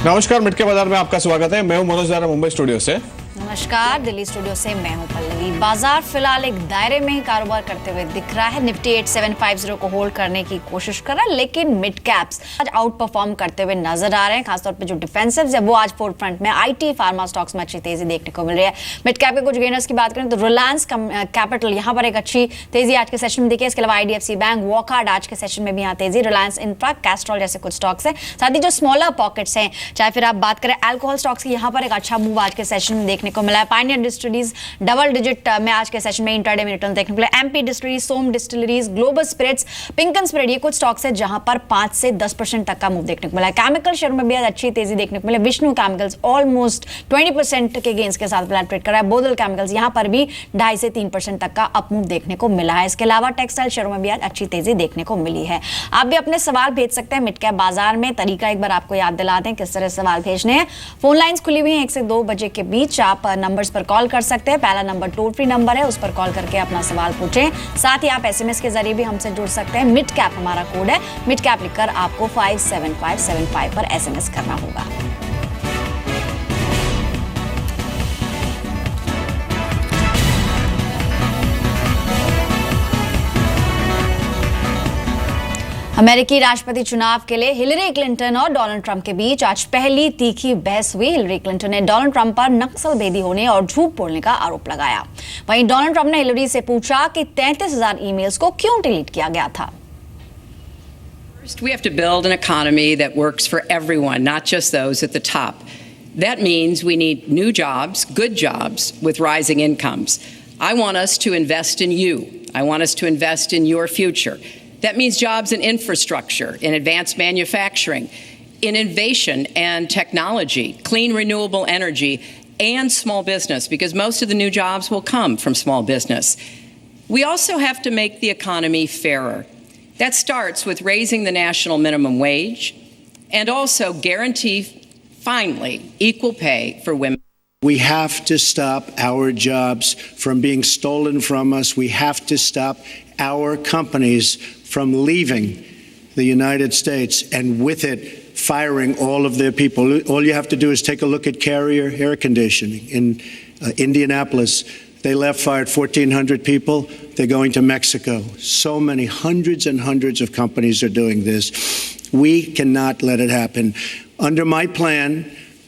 नमस्कार, मिड के बाजार में आपका स्वागत है। मैं हूं मनोज दारा, मुंबई स्टूडियो से। नमस्कार, दिल्ली स्टूडियो से मैं हूं पल्लवी। बाजार फिलहाल एक दायरे में ही कारोबार करते हुए दिख रहा है। निफ्टी 8750 को होल्ड करने की कोशिश कर रहा है, लेकिन मिड कैप्स आज आउट परफॉर्म करते हुए नजर आ रहे हैं। खासतौर पे जो डिफेंसिव्स है वो आज फोर्थ फ्रंट में। आईटी फार्मा स्टॉक्स में अच्छी तेजी देखने को मिल रही है। मिड कैप के कुछ गेनर्स की बात करें तो रिलायंस कैपिटल यहाँ पर एक अच्छी तेजी आज के सेशन में दिखी है। इसके अलावा आईडीएफसी बैंक, वॉकहार्ड आज के सेशन में भी यहाँ तेजी। रिलायंस इंफ्रा, कैस्ट्रॉल जैसे कुछ स्टॉक्स हैं। साथ ही जो स्मॉलर पॉकेट्स हैं, चाहे फिर आप बात करें अल्कोहल स्टॉक्स की, यहाँ पर एक अच्छा मूव आज के सेशन में देखने को मिला है। पायनियर डिस्टिलरीज डबल डिजिट में आज के सेशन में इंट्राडे में रिटर्न देखने को मिला। एमपी डिस्टिलरीज, सोम डिस्टिलरीज, ग्लोबल स्पिरिट्स, पिंकन स्पिरिट, ये कुछ स्टॉक्स है जहां पर 5 से 10% तक का मूव देखने को मिला है। केमिकल शेयर में भी आज अच्छी तेजी देखने को मिली। विष्णु केमिकल्स ऑलमोस्ट 20% के गेंस के साथ फिलहाल ट्रेड कर रहा है। बोदल केमिकल्स यहां पर भी 2.5 से 3% तक का अप मूव देखने को मिला है। इसके अलावा टेक्सटाइल शेयर में भी आज अच्छी तेजी देखने को मिली है। आप भी अपने सवाल भेज सकते हैं मिड कैप बाजार में। तरीका एक बार आपको याद दिला दें किस तरह सवाल भेजने हैं। फोन लाइंस खुली हुई हैं 1 से 2 बजे के बीच। आप नंबर्स पर कॉल कर सकते हैं। पहला नंबर टोल फ्री नंबर है, उस पर कॉल करके अपना सवाल पूछें। साथ ही आप एसएमएस के जरिए भी हमसे जुड़ सकते हैं। मिड कैप हमारा कोड है। मिड कैप लिखकर आपको 57575 पर एसएमएस करना होगा। अमेरिकी राष्ट्रपति चुनाव के लिए हिलरी क्लिंटन और डोनाल्ड ट्रंप के बीच आज पहली तीखी बहस हुई। हिलरी क्लिंटन ने डोनाल्ड ट्रंप पर नक्सलभेदी होने और झूठ बोलने का आरोप लगाया। वहीं डोनाल्ड ट्रंप ने हिलरी से पूछा कि 33,000 ईमेल्स को क्यों डिलीट किया गया था। First, we have to build an economy that works for everyone, not just those at the top. That means we need new jobs, good jobs with rising incomes. I want us to invest in you. I want us to invest in your future. That means jobs in infrastructure, in advanced manufacturing, in innovation and technology, clean renewable energy, and small business, because most of the new jobs will come from small business. We also have to make the economy fairer. That starts with raising the national minimum wage and also guarantee, finally, equal pay for women. We have to stop our jobs from being stolen from us. We have to stop our companies from leaving the United States and with it firing all of their people. All you have to do is take a look at Carrier Air Conditioning in Indianapolis. They fired 1,400 people. They're going to Mexico. So many, hundreds and hundreds of companies are doing this. We cannot let it happen. Under my plan,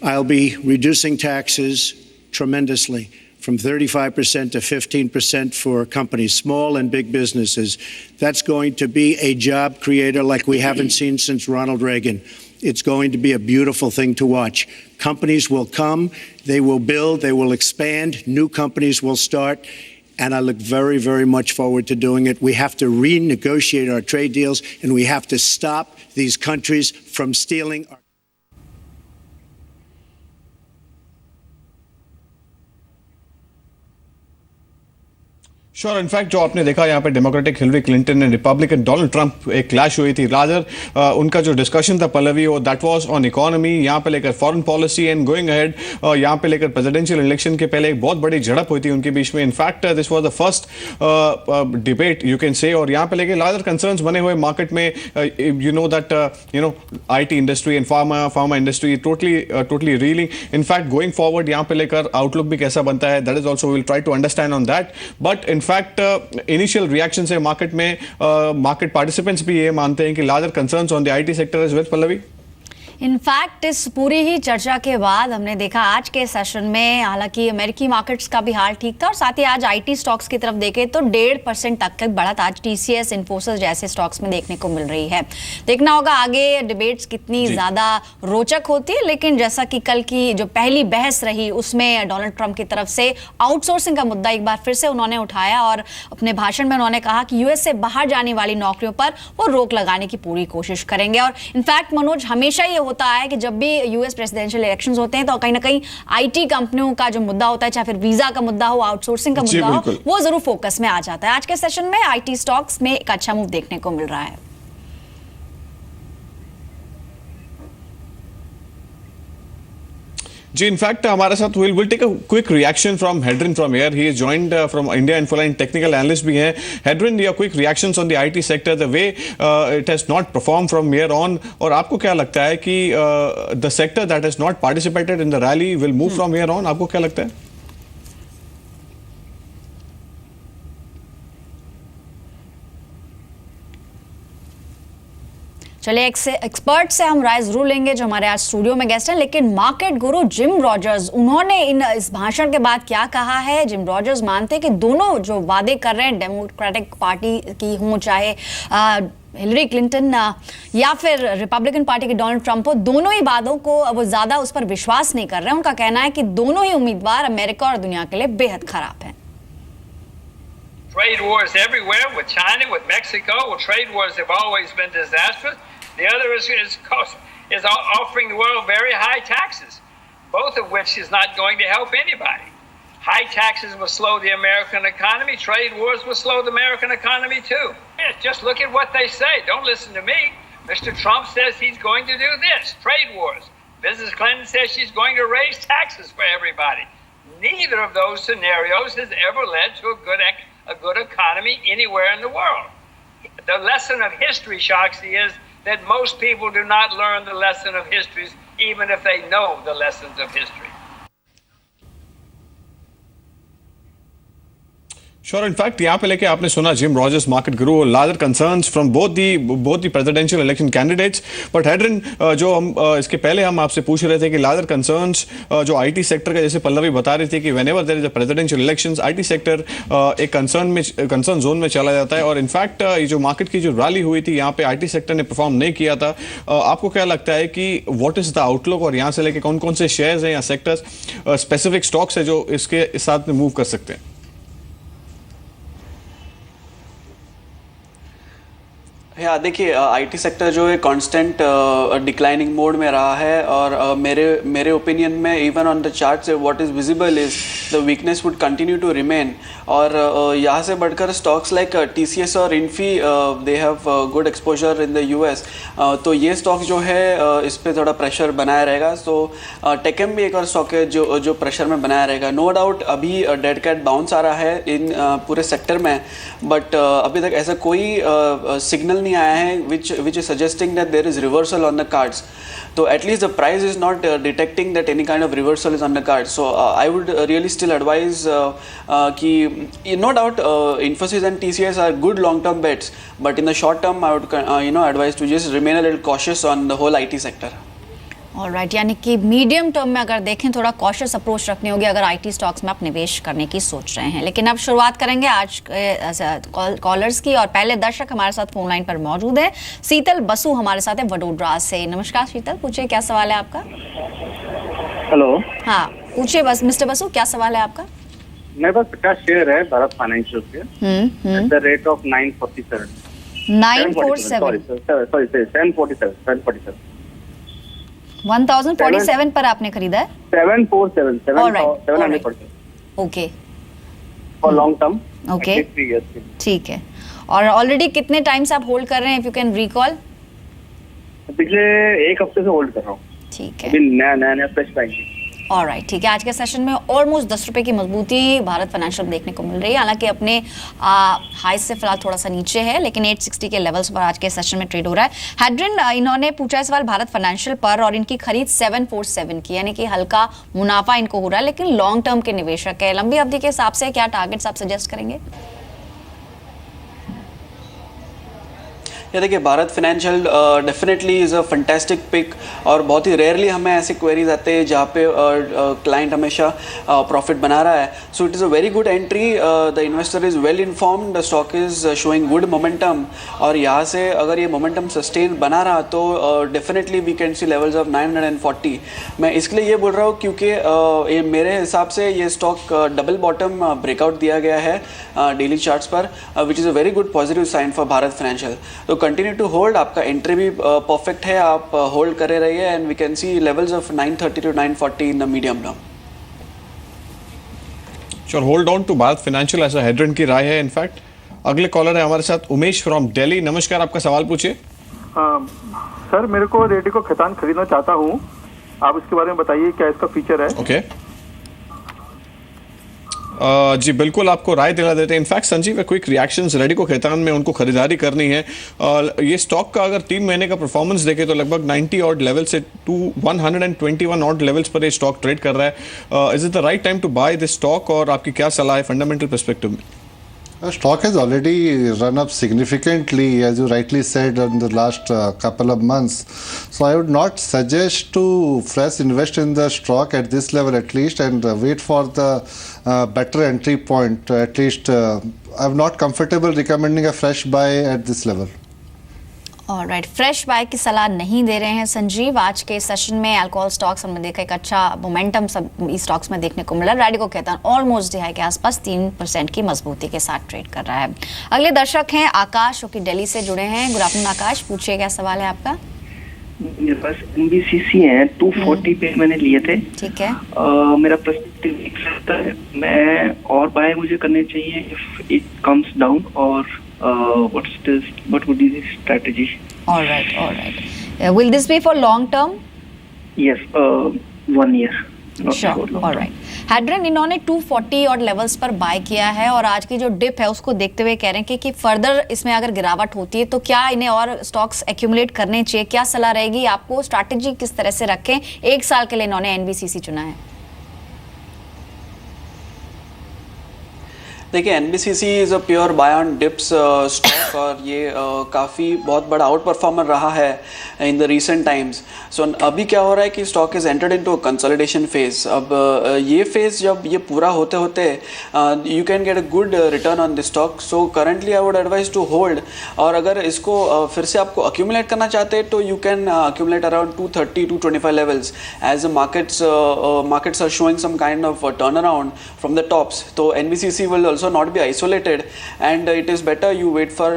I'll be reducing taxes tremendously, from 35% to 15% for companies, small and big businesses. That's going to be a job creator like we haven't seen since Ronald Reagan. It's going to be a beautiful thing to watch. Companies will come, they will build, they will expand, new companies will start, and I look very, very much forward to doing it. We have to renegotiate our trade deals, and we have to stop these countries from stealing our sure, in fact जो आपने देखा यहाँ पे democratic Hillary Clinton and Republican Donald Trump एक clash हुई थी। Rather उनका जो डिस्कशन था पल्लवी, वो दैट वाज ऑन इकोनॉमी, यहाँ पे लेकर foreign policy and going ahead, यहाँ पे लेकर प्रेसिडेंशियल इलेक्शन के पहले एक बहुत बड़ी झड़प हुई थी उनके बीच में। In fact this was the first debate you can say, और यहाँ पे लेकर लार्जर कंसर्न्स बने हुए मार्केट में। You know that IT industry and pharma industry totally reeling. In fact going forward यहाँ पे लेकर आउटलुक भी कैसा बनता है, that is also will try to understand on that. But in fact initial reaction से मार्केट में मार्केट पार्टिसिपेंट्स भी ये मानते हैं कि larger concerns on the IT sector is well. Pallavi, in fact इस पूरी ही चर्चा के बाद हमने देखा आज के सेशन में, हालांकि अमेरिकी मार्केट्स का भी हाल ठीक था और साथ ही आज आईटी स्टॉक्स की तरफ देखें तो 1.5% तक की बढ़त आज टीसीएस, इन्फोसिस जैसे स्टॉक्स में देखने को मिल रही है। देखना होगा आगे डिबेट्स कितनी ज्यादा रोचक होती है, लेकिन जैसा कि कल की जो पहली बहस रही उसमें डोनाल्ड ट्रंप की तरफ से आउटसोर्सिंग का मुद्दा एक बार फिर से उन्होंने उठाया और अपने भाषण में उन्होंने कहा कि यूएस से बाहर जाने वाली नौकरियों पर वो रोक लगाने की पूरी कोशिश करेंगे। और इनफैक्ट मनोज, हमेशा ये होता है कि जब भी यूएस प्रेसिडेंशियल इलेक्शंस होते हैं तो कहीं ना कहीं आईटी कंपनियों का जो मुद्दा होता है, चाहे फिर वीजा का मुद्दा हो, आउटसोर्सिंग का मुद्दा हो, वो जरूर फोकस में आ जाता है। आज के सेशन में आईटी स्टॉक्स में एक अच्छा मूव देखने को मिल रहा है। जी, इनफैक्ट हमारे साथ will take a quick reaction from Hedrin from air. He is joined from India Infoline, technical analyst भी हैं। Hedrin, your quick reactions on the IT sector, the way it has not perform from here on, और आपको क्या लगता है कि the sector that has not participated in the rally will move from here on? आपको क्या लगता है? चलिए, एक्सपर्ट से हम राय जरूर लेंगे जो हमारे आज स्टूडियो में गेस्ट हैं, लेकिन मार्केट गुरु जिम रॉजर्स, उन्होंने इस भाषण के बाद क्या कहा है? जिम रॉजर्स मानते हैं कि दोनों जो वादे कर रहे हैं डेमोक्रेटिक पार्टी की हों, चाहे हिलरी क्लिंटन या फिर रिपब्लिकन पार्टी के डोनाल्ड ट्रंप हो, दोनों ही वादों को वो ज्यादा उस पर विश्वास नहीं कर रहे हैं। उनका कहना है कि दोनों ही उम्मीदवार अमेरिका और दुनिया के लिए बेहद खराब हैं। Trade wars everywhere, with China, with Mexico. Well, trade wars have always been disastrous. The other is offering the world very high taxes, both of which is not going to help anybody. High taxes will slow the American economy. Trade wars will slow the American economy too. Yes, just look at what they say. Don't listen to me. Mr. Trump says he's going to do this. Trade wars. Mrs. Clinton says she's going to raise taxes for everybody. Neither of those scenarios has ever led to a good economy anywhere in the world. The lesson of history, Shoxy, is that most people do not learn the lesson of history, even if they know the lessons of history. Sure, in fact यहाँ पे लेके आपने सुना Jim Rogers, market guru, larger concerns from both the presidential election candidates. But Hedrin, जो हम इसके पहले हम आपसे पूछ रहे थे कि लार्जर कंसर्न्स जो आईटी सेक्टर का, जैसे पल्लवी बता रही थी कि whenever there is a presidential elections, IT sector एक कंसर्न जोन में चला जाता है। और इनफैक्ट ये जो मार्केट की जो रैली हुई थी, यहाँ पे आईटी सेक्टर ने परफॉर्म नहीं किया था। आपको क्या लगता है कि व्हाट इज द आउटलुक, और यहाँ से लेके कौन कौन से शेयर्स हैं या सेक्टर्स, स्पेसिफिक स्टॉक्स है जो इसके साथ में मूव कर सकते हैं? या देखिए, आईटी सेक्टर जो है कांस्टेंट डिक्लाइनिंग मोड में रहा है, और मेरे ओपिनियन में इवन ऑन द चार्ट से what is visible is the weakness would continue to remain. और यहाँ से बढ़कर स्टॉक्स लाइक टीसीएस और Infy, they have good exposure in the US, तो ये स्टॉक जो है इस पर थोड़ा प्रेशर बनाया रहेगा। सो टेकएम भी एक और स्टॉक है जो प्रेशर में बनाया रहेगा। नो डाउट अभी डेड कैट बाउंस आ रहा है इन पूरे सेक्टर में, बट अभी तक ऐसा कोई सिग्नल नहीं आया है which is suggesting that there is reversal on the cards. So at least the price is not detecting that any kind of reversal is on the cards. So I would really still advise कि no doubt Infosys and TCS are good long-term bets, but in the short term I would advise to just remain a little cautious on the whole IT sector. Alright, यानी कि medium term में अगर देखें थोड़ा cautious approach रखनी होगी अगर IT stocks में आप निवेश करने की सोच रहे हैं। लेकिन अब शुरुआत करेंगे आज कॉलर्स की, और पहले दर्शक हमारे साथ फोन लाइन पर मौजूद है। शीतल बसु हमारे साथ है वडोदरा से। नमस्कार शीतल, पूछिए क्या सवाल है आपका? हेलो। हाँ पूछिए बस मिस्टर बसु, क्या सवाल है आपका? मेरे पास 50 शेयर है भारत फाइनेंशियल के एट द रेट ऑफ 947 1047 पर आपने खरीदा है? 747 okay, for long term. Okay ठीक है। और ऑलरेडी कितने टाइम से आप होल्ड कर रहे हैं, इफ यू कैन रिकॉल? पिछले एक हफ्ते से होल्ड कर रहा हूँ। ठीक है, अभी नया फ्रेश प्राइस। ऑलराइट ठीक है। आज के सेशन में ऑलमोस्ट 10 रुपए की मजबूती भारत फाइनेंशियल देखने को मिल रही है, हालांकि अपने हाई से फिलहाल थोड़ा सा नीचे है, लेकिन 860 के लेवल्स पर आज के सेशन में ट्रेड हो रहा है। हेड्रिन, इन्होंने पूछा सवाल भारत फाइनेंशियल पर, और इनकी खरीद 747 की, यानी कि हल्का मुनाफा इनको हो रहा है, लेकिन लॉन्ग टर्म के निवेशक है। लंबी अवधि के हिसाब से क्या टारगेट्स आप सजेस्ट करेंगे? ये देखिए, Bharat Financial definitely is a fantastic pick, और बहुत ही रेयरली हमें ऐसे क्वेरीज आते हैं जहाँ पे क्लाइंट हमेशा प्रॉफिट बना रहा है। So it is a very good entry, the investor is well informed, the stock is showing good momentum, और यहाँ से अगर ये मोमेंटम सस्टेन बना रहा तो definitely we can see levels of 940। मैं इसके लिए ये बोल रहा हूँ क्योंकि मेरे हिसाब से ये स्टॉक डबल बॉटम ब्रेकआउट दिया गया है डेली चार्ट्स पर, which is a very good positive sign for Bharat Financial. तो कंटिन्यू टू होल्ड, आपका एंट्री भी परफेक्ट है, आप होल्ड करे रहिए, and we can see levels of 930 to 940 in the medium term. Sure, hold on to Bharat Financial, ऐसा हेड्रिन की राय है। इनफैक्ट अगले कॉलर है हमारे साथ उमेश फ्रॉम दिल्ली। नमस्कार, आपका सवाल पूछिए। सर, मेरे को रेडिको खैतान खरीदना चाहता हूँ, आप इसके बारे में बताइए, क्या इसका फीचर है? ओके जी बिल्कुल आपको राय दिला देते हैं। In fact Sanjeev quick reactions ready को खैतान में उनको खरीदारी करनी है। ये स्टॉक का अगर 3 महीने का परफॉर्मेंस देखें तो लगभग 90 ऑड लेवल से 121 ऑड लेवल्स पर ये स्टॉक ट्रेड कर रहा है। Is it the right time to buy this stock और आपकी क्या सलाह है फंडामेंटल पर्सपेक्टिव में? Stock has already run up significantly, as you rightly said, in the last couple of months. So I would not suggest to fresh invest in the stock at this level at least, and wait for the better entry point. At least I'm not comfortable recommending a fresh buy at this level. Alright, fresh bye की सलाह नहीं दे रहे हैं संजीव। आज के session में alcohol stocks हमने देखा एक अच्छा मोमेंटम सब इस स्टॉक्स में देखने को मिला। रैडिको कहता है ऑलमोस्ट डिहाई के आसपास 3% की मजबूती के साथ ट्रेड कर रहा है। अगले दर्शक हैं आकाश, जो कि दिल्ली से जुड़े हैं। गुड आफ्टरनून आकाश, पूछिए क्या सवाल है आपका? मेरे पास NBCC है, 240 पे मैंने लिए थे। ठीक है। मेरा पर्सपेक्टिव एक सकता है, मैं और बाय मुझे करने चाहिए इफ इट कम्स डाउन, और what would be the strategy? All right. Will this be for long term? Yes, 1 year. Sure. All right. Hadron इन्होंने 240 और लेवल्स पर बाय किया है और आज की जो डिप है उसको देखते हुए कह रहे हैं कि फर्दर इसमें अगर गिरावट होती है तो क्या इन्हें और स्टॉक्स एक्यूमुलेट करने चाहिए? क्या सलाह रहेगी आपको? स्ट्रैटेजी किस तरह से रखें? 1 साल के लिए इन्होंने NBCC चुना है। देखिए NBCC is a pure buy on dips stock और ये काफ़ी बहुत बड़ा आउट परफॉर्मर रहा है in the recent times. So अभी क्या हो रहा है कि stock is entered into a consolidation phase. अब ये फेज जब ये पूरा होते होते you can get a good return on this stock. So currently I would advise to hold, और अगर इसको फिर से आपको अक्यूमुलेट करना चाहते हैं तो you can accumulate around 230-225 levels as markets are showing some kind of turn around from the tops. तो NBCC will also not be isolated, and it is better you wait for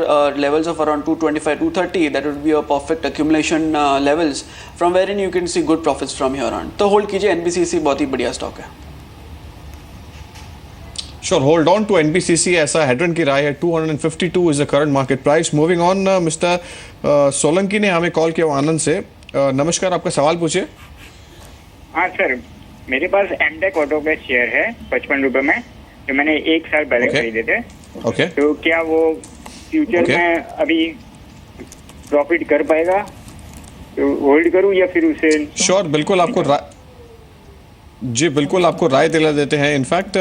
levels of around 225-230. that would be a perfect accumulation levels from wherein you can see good profits from here on. तो hold कीजिए, NBCC बहुत ही बढ़िया stock है। Sure, hold on to NBCC, ऐसा हेडरन की राय है। 252 is the current market price. Moving on, mister Solanki ने हमें कॉल किया आनंद से। नमस्कार, आपका सवाल पूछिए। हाँ सर, मेरे पास एमटेक ऑटो के शेयर है 55 रुपए में, जो मैंने 1 साल पहले खरीदे थे। ओके। तो क्या वो फ्यूचर में अभी प्रॉफिट कर पाएगा? तो होल्ड करूं या फिर उसे? श्योर, बिल्कुल आपको बिल्कुल आपको राय दिला देते हैं। इनफैक्ट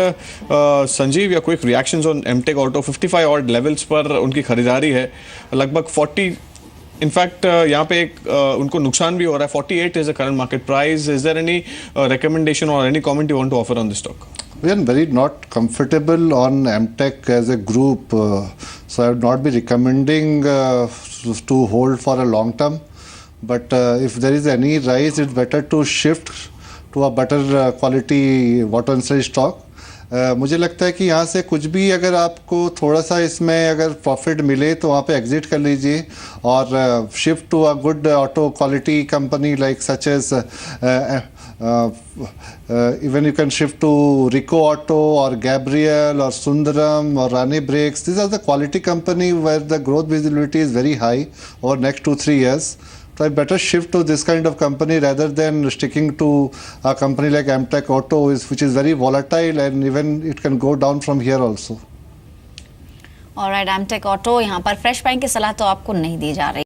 संजीव या quick reactions on Amtek Auto 55 odd levels पर उनकी खरीदारी है। लगभग 40 इनफैक्ट यहाँ पे उनको नुकसान भी हो रहा है। 48 is the current market price. Is there any recommendation or any comment you want to offer on this stock? We are very not comfortable on MTech as a group, so I would not be recommending to hold for a long term. But if there is any rise, it's better to shift to a better quality water stock. मुझे लगता है कि यहाँ से कुछ भी अगर आपको थोड़ा सा इसमें अगर प्रॉफिट मिले तो वहाँ पे एग्जिट कर लीजिए और shift to a good auto quality company like such as even you can shift to Rico Auto or Gabriel or Sundaram or Rani Brakes. These are the quality company where the growth visibility is very high over next 2-3 years. So I better shift to this kind of company rather than sticking to a company like Amtech Auto, which is very volatile and even it can go down from here also. Alright, Amtech Auto यहाँ पर fresh buying की सलाह तो आपको नहीं दी जा रही।